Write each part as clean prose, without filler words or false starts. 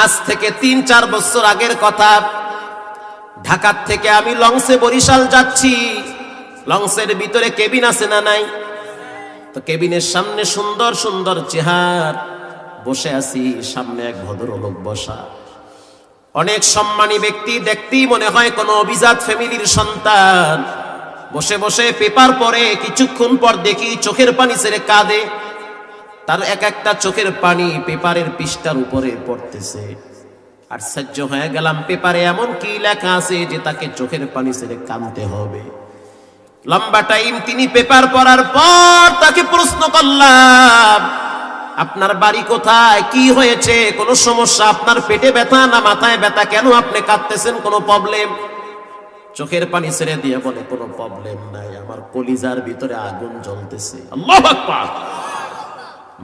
আজ থেকে ৩-৪ বছর আগের কথা। ঢাকা থেকে আমি লঞ্চে বরিশাল যাচ্ছি। লঞ্চের ভিতরে কেবিন আছে না নাই? তো কেবিনের সামনে সুন্দর সুন্দর চেহার বসে আছি, সামনে এক ভদ্রলোক বসা, অনেক সম্মানী ব্যক্তি, দেখতেই মনে হয় কোনো অভিজাত ফ্যামিলির সন্তান। বসে বসে পেপার পড়ে, কিছুক্ষণ পর দেখি চোখের পানি ছেড়ে কাঁদে। তার এক একটা চোখের পানি পেপারের পৃষ্ঠার উপরে পড়তেছে। আশ্চর্য হয়ে গেলাম, পেপারে এমন কি লেখা আছে যে তাকে চোখের পানি ছেড়ে কাঁদতে হবে? লম্বা টাইম তিনি পেপার পড়ার পর তাকে প্রশ্ন করলাম, আপনার বাড়ি কোথায়, কি হয়েছে, কোনো সমস্যা, আপনার পেটে ব্যথা না মাথায় ব্যথা, কেন আপনি কাঁদতেছেন, কোনো প্রবলেম? চোখের পানি ছেড়ে দিয়ে বলে, কোনো প্রবলেম নাই, আমার কলিজার ভিতরে আগুন জ্বলতেছে। আল্লাহু আকবার।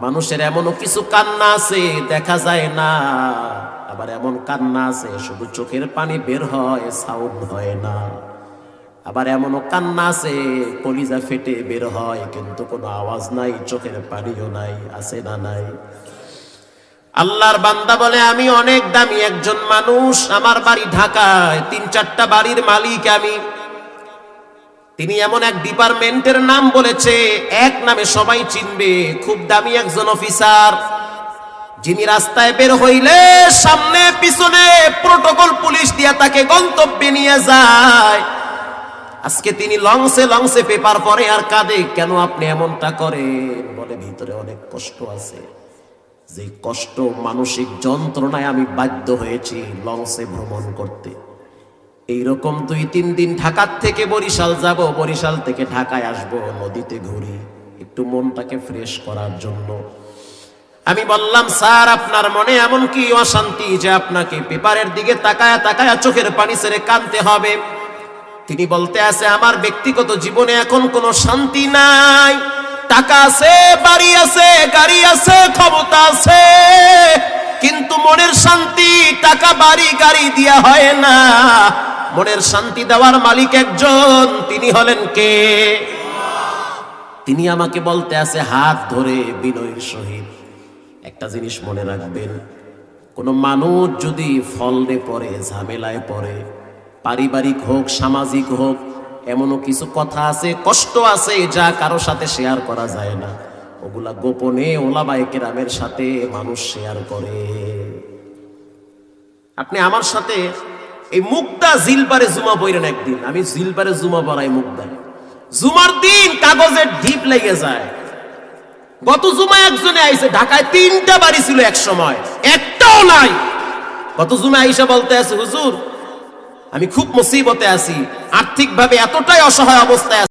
মানুষের এমনও কিছু কান্না আছে দেখা যায় না, আবার এমন কান্না আছে শুধু চোখের পানি বের হয়, সাউন্ড হয় না। আবার এমনও কান্না আছে কলিজা ফেটে বের হয় কিন্তু কোনো আওয়াজ নাই, চোখের পানিও নাই। আছে না নাই? আল্লাহর বান্দা বলে, আমি অনেক দামি একজন মানুষ, আমার বাড়ি ঢাকায়, ৩-৪টা বাড়ির মালিক আমি। তিনি এমন এক ডিপার্টমেন্টের নাম বলেছে, এক নামে সবাই চিনবে, খুব দামি একজন অফিসার, যিনি রাস্তায় বের হইলে সামনে পিছনে প্রোটোকল পুলিশ দিয়া তাকে গন্তব্যে নিয়ে যায়। আজকে তিনি লঞ্চে পেপার পড়ে আর কাঁদে। কেন আপনি এমনটা করেন? বলে, ভিতরে অনেক কষ্ট আছে, যে কষ্ট, মানসিক যন্ত্রণায় আমি বাধ্য হয়েছি লঞ্চে ভ্রমণ করতে। এইরকম ২-৩ দিন ঢাকা থেকে বরিশাল যাব, বরিশাল থেকে ঢাকায় আসব, নদীতে ঘুরি একটু মনটাকে ফ্রেশ করার জন্য। আমি বললাম, স্যার আপনার মনে এমন কি অশান্তি যে আপনাকে পেপারের দিকে তাকায়া তাকায়া চোখের পানি ছেড়ে কাঁদতে হবে? তিনি বলতে আছে, আমার ব্যক্তিগত জীবনে এখন কোনো শান্তি নাই। টাকা আছে, বাড়ি আছে, গাড়ি আছে, ক্ষমতা আছে, কিন্তু মনের শান্তি টাকা বাড়ি গাড়ি দিয়া হয় না। মনের শান্তি দেওয়ার মালিক একজন, তিনি হলেন কে? তিনি আমাকে বলতে আছে হাত ধরে বিনয়ের সহিত, একটা জিনিস মনে রাখবেন, কোন মানুষ যদি ফলনে পড়ে, ঝামেলায় পড়ে, পারিবারিক হোক সামাজিক হোক, এমনও কিছু কথা আছে, কষ্ট আছে যা কারো সাথে শেয়ার করা যায় না, ওগুলা গোপনে ওলামায়ে কেরামের সাথে মানুষ শেয়ার করে। আপনি আমার সাথে এই মুক্তা জিলবারে জুমা বইরেন একদিন, আমি জিলবারে জুমা পড়াই মুক্তায়, জুমার দিন কাগজের ঢিপ লেগে যায়। গত জুমা একজনে আইছে, ঢাকায় 3টা বাড়ি ছিল এক সময়, একটাও নাই। গত জুমা আইসা বলতে আছে, হুজুর আমি খুব মুসিবতে আছি, আর্থিকভাবে এতটাই অসহায় অবস্থায় আছি।